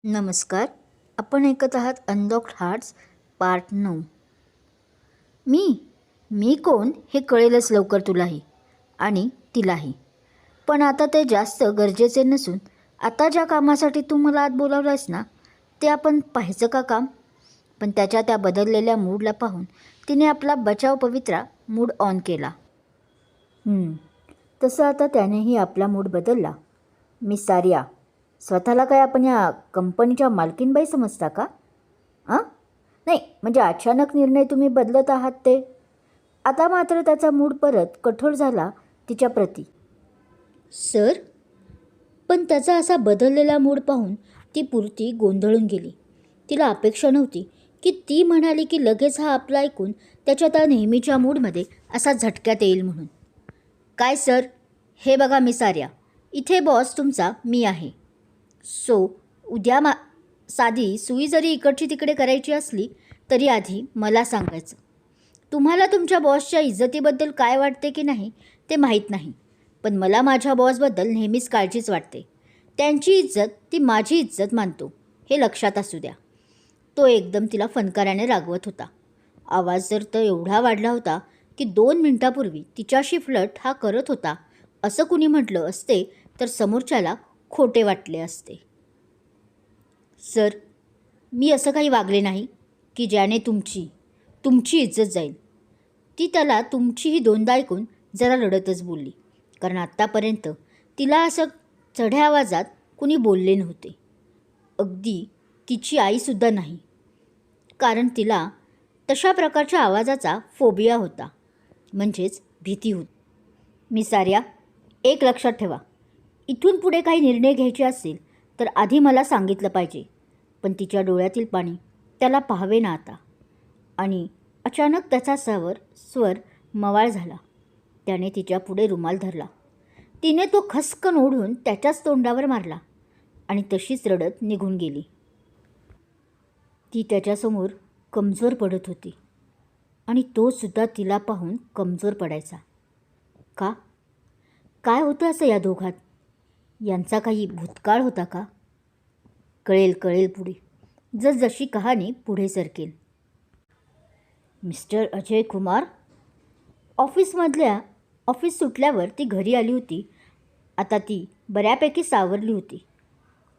नमस्कार. आपण ऐकत आहात अनलॉक्ड हार्ट्स पार्ट 9. मी मी कोण हे कळेलच लवकर तुलाही आणि तिलाही. पण आता ते जास्त गरजेचे नसून आता ज्या कामासाठी तू मला आत बोलावलं आहेस ना, ते आपण पाहायचं का काम? पण त्याच्या त्या बदललेल्या मूडला पाहून तिने आपला बचाव पवित्रा मूड ऑन केला. तसं आता त्यानेही आपला मूड बदलला. मिस सारिया, स्वतःला काय आपण या कंपनीच्या मालकीनबाई समजता का? नाही, म्हणजे अचानक निर्णय तुम्ही बदलत आहात ते. आता मात्र त्याचा मूड परत कठोर झाला तिच्याप्रती. सर, पण त्याचा असा बदललेला मूड पाहून ती पुरती गोंधळून गेली. तिला अपेक्षा नव्हती की ती म्हणाली की लगेच हा आपला ऐकून त्याच्या त्या नेहमीच्या मूडमध्ये असा झटक्यात येईल म्हणून. काय सर, हे बघा मिस आर्या, इथे बॉस तुमचा मी आहे. सो उद्या साधी सुई जरी इकडची तिकडे करायची असली तरी आधी मला सांगायचं. तुम्हाला तुमच्या बॉसच्या इज्जतीबद्दल काय वाटते की नाही ते माहीत नाही, पण मला माझ्या बॉसबद्दल नेहमीच काळजीच वाटते. त्यांची इज्जत ती माझी इज्जत मानतो, हे लक्षात असू द्या. तो एकदम तिला फनकाराने रागवत होता. आवाज जर तर एवढा वाढला होता की 2 मिनिटापूर्वी तिच्याशी फ्लर्ट हा करत होता असं कुणी म्हटलं असते तर समोरच्याला खोटे वाटले असते. सर, मी असं काही वागले नाही की ज्याने तुमची इज्जत जाईल. ती त्याला तुमचीही दोनदा ऐकून जरा रडतच बोलली, कारण आत्तापर्यंत तिला असं चढ्या आवाजात कुणी बोलले नव्हते. अगदी तिची आईसुद्धा नाही, कारण तिला तशा प्रकारच्या आवाजाचा फोबिया होता, म्हणजेच भीती होती. मिस आर्या, एक लक्षात ठेवा, इथून पुढे काही निर्णय घ्यायचे असेल तर आधी मला सांगितलं पाहिजे. पण तिच्या डोळ्यातील पाणी त्याला पाहावे ना आता. आणि अचानक त्याचा स्वर मवाळ झाला. त्याने तिच्या पुढे रुमाल धरला. तिने तो खसकन ओढून त्याच्याच तोंडावर मारला आणि तशीच रडत निघून गेली. ती त्याच्यासमोर कमजोर पडत होती आणि तो सुद्धा तिला पाहून कमजोर पडायचा. का? काय होतं असं या दोघात? यांचा काही भूतकाळ होता का? कळेल पुढे, जसजशी कहाणी पुढे सरकेल. मिस्टर अजय कुमार. ऑफिस सुटल्यावर ती घरी आली होती. आता ती बऱ्यापैकी सावरली होती.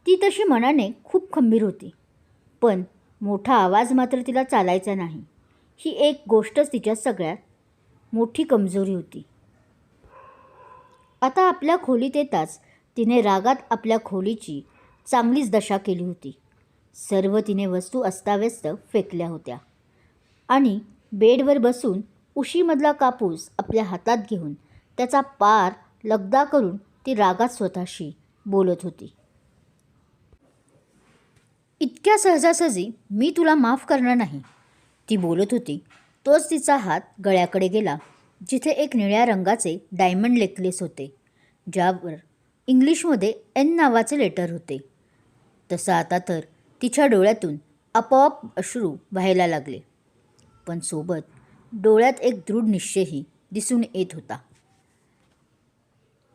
ती तशी मनाने खूप खंबीर होती, पण मोठा आवाज मात्र तिला चालायचा नाही. ही एक गोष्टच तिच्या सगळ्यात मोठी कमजोरी होती. आता आपल्या खोलीत येताच तिने रागात आपल्या खोलीची चांगलीच दशा केली होती. सर्व तिने वस्तू अस्ताव्यस्त फेकल्या होत्या आणि बेडवर बसून उशीमधला कापूस आपल्या हातात घेऊन त्याचा पार लगदा करून ती रागात स्वतःशी बोलत होती. इतक्या सहजासहजी मी तुला माफ करणार नाही, ती बोलत होती. तोच तिचा हात गळ्याकडे गेला, जिथे एक निळ्या रंगाचे डायमंड नेकलेस होते, ज्यावर इंग्लिशमध्ये एन नावाचे लेटर होते. तसं आता तर तिच्या डोळ्यातून आपोआप अश्रू व्हायला लागले, पण सोबत डोळ्यात एक दृढ निश्चयही दिसून येत होता.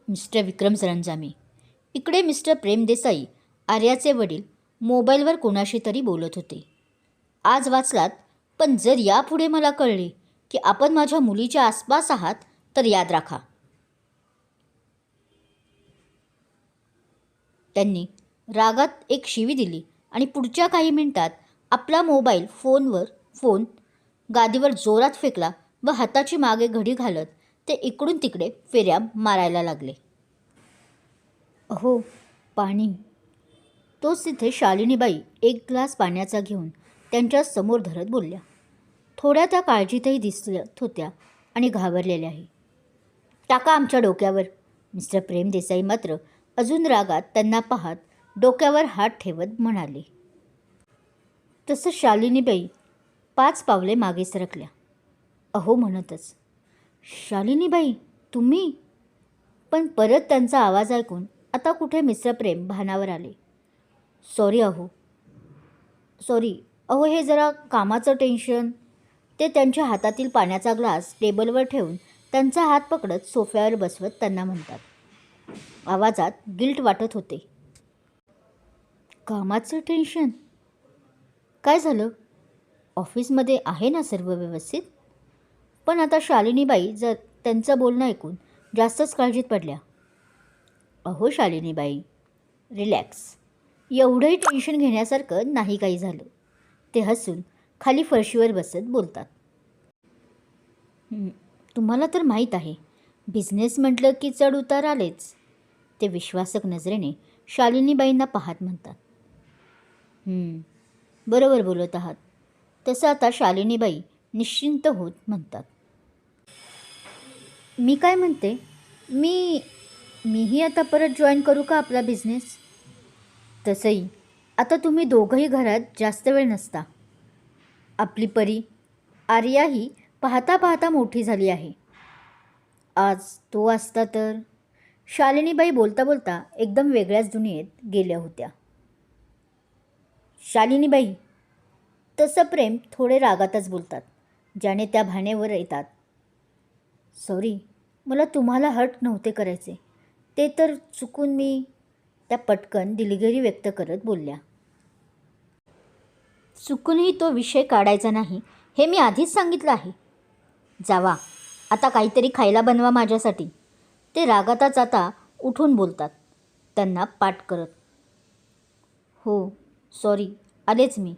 मिस्टर विक्रम सरंजामी. इकडे मिस्टर प्रेम देसाई, आर्याचे वडील, मोबाईलवर कोणाशी तरी बोलत होते. आज वाचलात, पण जर यापुढे मला कळले की आपण माझ्या मुलीच्या आसपास आहात तर याद राखा. त्यांनी रागात एक शिवी दिली आणि पुढच्या काही मिनिटात आपला मोबाईल फोन गादीवर जोरात फेकला व हाताची मागे घडी घालत ते इकडून तिकडे फेऱ्या मारायला लागले. अहो, पाणी. तोच तिथे शालिनीबाई एक ग्लास पाण्याचा घेऊन त्यांच्या समोर धरत बोलल्या. थोड्या त्या काळजीतही दिसत होत्या आणि घाबरलेल्याही. टाका आमच्या डोक्यावर. मिस्टर प्रेम देसाई मात्र अजून रागात त्यांना पाहत डोक्यावर हात ठेवत म्हणाले. तसं शालिनीबाई 5 पावले मागे सरकल्या. अहो म्हणतच. शालिनीबाई, तुम्ही? पण परत त्यांचा आवाज ऐकून आता कुठे मिस्टर प्रेम भानावर आले. सॉरी अहो, हे जरा कामाचं टेन्शन. ते त्यांच्या हातातील पाण्याचा ग्लास टेबलवर ठेवून त्यांचा हात पकडत सोफ्यावर बसवत त्यांना म्हणतात. आवाजात गिल्ट वाटत होते. कामाचं टेन्शन? काय झालं? ऑफिसमध्ये आहे ना सर्व व्यवस्थित? पण आता शालिनीबाई जर त्यांचं बोलणं ऐकून जास्तच काळजीत पडल्या. अहो शालिनीबाई, रिलॅक्स. एवढंही टेन्शन घेण्यासारखं नाही काही झालं. ते हसून खाली फरशीवर बसत बोलतात. तुम्हाला तर माहीत आहे, बिझनेस म्हटलं की चढ उतार आलेच. ते विश्वासक नजरेने शालिनीबाईंना पाहत म्हणतात. बरोबर बोलत आहात. तसं आता शालिनीबाई निश्चिंत होत म्हणतात. मी काय म्हणते, मीही आता परत जॉईन करू का आपला बिझनेस? तसंही आता तुम्ही दोघंही घरात जास्त वेळ नसता. आपली परी आर्याही पाहता पाहता मोठी झाली आहे. आज तो असता तर. शालिनीबाई बोलता बोलता एकदम वेगळ्याच दुनियेत गेल्या होत्या. शालिनीबाई, तसं प्रेम थोडे रागातच बोलतात, ज्याने त्या भानेवर येतात. सॉरी, मला तुम्हाला हर्ट नव्हते करायचे. ते तर चुकून मी. त्या पटकन दिलगिरी व्यक्त करत बोलल्या. चुकूनही तो विषय काढायचा नाही हे मी आधीच सांगितलं आहे. जावा, आता काहीतरी खायला बनवा माझ्यासाठी. ते रागातच आता उठून बोलतात, त्यांना पाठ करत. हो सॉरी, आलेच मी.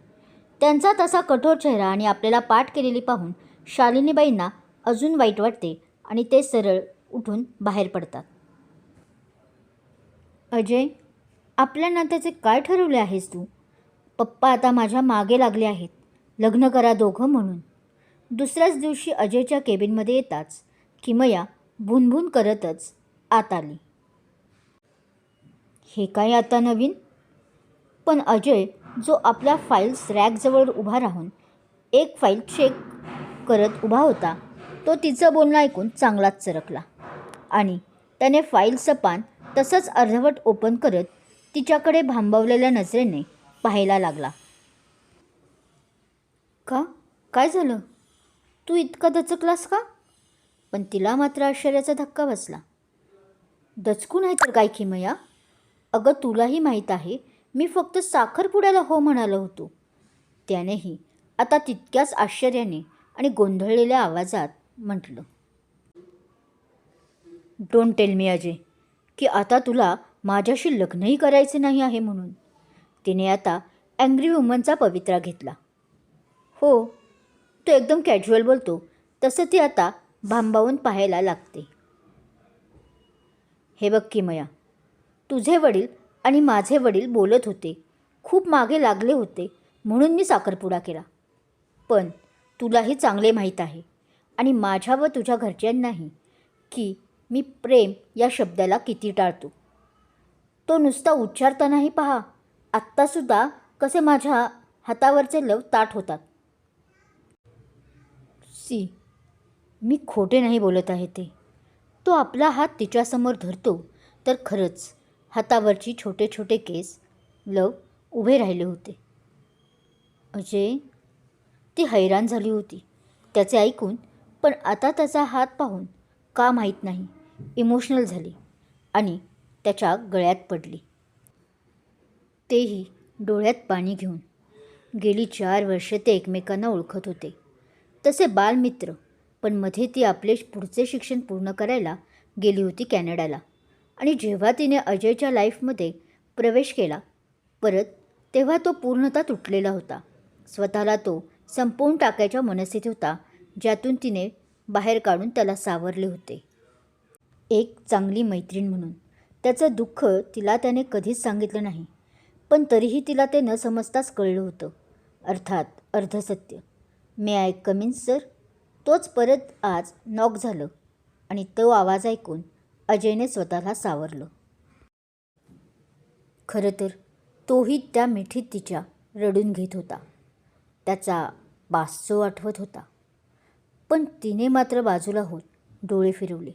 त्यांचा तसा कठोर चेहरा आणि आपल्याला पाठ केलेली पाहून शालिनीबाईंना अजून वाईट वाटते आणि ते सरळ उठून बाहेर पडतात. अजय, आपल्या नात्याचे काय ठरवले आहेस तू? पप्पा आता माझ्या मागे लागले आहेत, लग्न करा दोघं म्हणून. दुसऱ्याच दिवशी अजयच्या केबिनमध्ये येताच किमया भुनभुन करतच आत आली. हे काय आता नवीन? पण अजय, जो आपल्या फाईल्स रॅकजवळ उभा राहून एक फाईल चेक करत उभा होता, तो तिचं बोलणं ऐकून चांगलाच चरकला आणि त्याने फाईलचं पान तसंच अर्धवट ओपन करत तिच्याकडे भांबवलेल्या नजरेने पाहायला लागला. का? काय झालं? तू इतका दचकलास का? पण तिला मात्र आश्चर्याचा धक्का बसला. दचकू नाही तर काय किमया? अगं तुलाही माहीत आहे, मी फक्त साखरपुड्याला हो म्हणालो होतो. त्यानेही आता तितक्याच आश्चर्याने आणि गोंधळलेल्या आवाजात म्हटलं. डोंट टेल मी अजय, की आता तुला माझ्याशी लग्नही करायचे नाही आहे म्हणून. तिने आता अँग्री वुमनचा पवित्रा घेतला. हो, तो एकदम कॅज्युअल बोलतो तसं ती आता भांबावून पाहायला लागते. हे बघ किमया, तुझे वडील आणि माझे वडील बोलत होते, खूप मागे लागले होते म्हणून मी साखरपुडा केला. पण तुलाही चांगले माहीत आहे आणि माझ्या व तुझ्या घरच्यांनाही की मी प्रेम या शब्दाला किती टाळतो. तो नुसता उच्चारतानाही पहा, आत्तासुद्धा कसे माझ्या हातावरचे लव ताठ होतात. मी खोटे नाही बोलत आहे ते. तो आपला हात तिच्यासमोर धरतो तर खरंच हातावरची छोटे छोटे केस लव उभे राहिले होते. अजय, ती हैराण झाली होती त्याचे ऐकून, पण आता त्याचा हात पाहून का माहीत नाही इमोशनल झाली आणि त्याच्या गळ्यात पडली. तेही डोळ्यात पाणी घेऊन. गेली 4 वर्षे ते एकमेकांना ओळखत होते, तसे बालमित्र. पण मध्ये ती आपले पुढचे शिक्षण पूर्ण करायला गेली होती कॅनडाला. आणि जेव्हा तिने अजयच्या लाईफमध्ये प्रवेश केला परत, तेव्हा तो पूर्णतः तुटलेला होता. स्वतःला तो संपवून टाकायच्या मनस्थितीत होता, ज्यातून तिने बाहेर काढून त्याला सावरले होते. एक चांगली मैत्रीण म्हणून. त्याचं दुःख तिला त्याने कधीच सांगितलं नाही, पण तरीही तिला ते न समजताच कळलं होतं. अर्थात अर्धसत्य. मे आय कम इन सर? तोच परत आज नॉक झालं आणि तो आवाज ऐकून अजयने स्वतःला सावरलं. खरं तर तोही त्या मिठीत तिच्या रडून घेत होता. त्याचा बासचो आठवत होता. पण तिने मात्र बाजूला होत डोळे फिरवले,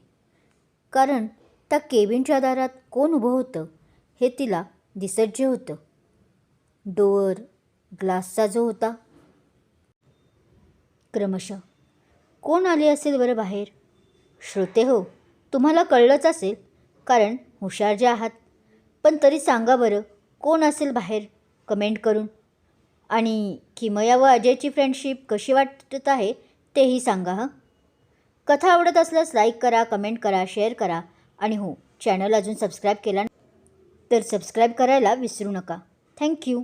कारण त्या केबिनच्या दारात कोण उभं होतं हे तिला दिसत जे होतं. डोअर ग्लासचा जो होता. क्रमशः कोण आले असेल बरं बाहेर? श्रोते हो, तुम्हाला कळलंच असेल, कारण हुशार जे आहात. पण तरी सांगा बरं, कोण असेल बाहेर? कमेंट करून. आणि किमया व अजयची फ्रेंडशिप कशी वाटत आहे तेही सांगा हं. कथा आवडत असल्यास लाईक करा, कमेंट करा, शेअर करा आणि हो, चॅनल अजून सबस्क्राईब केला तर सबस्क्राईब करायला विसरू नका. थँक्यू.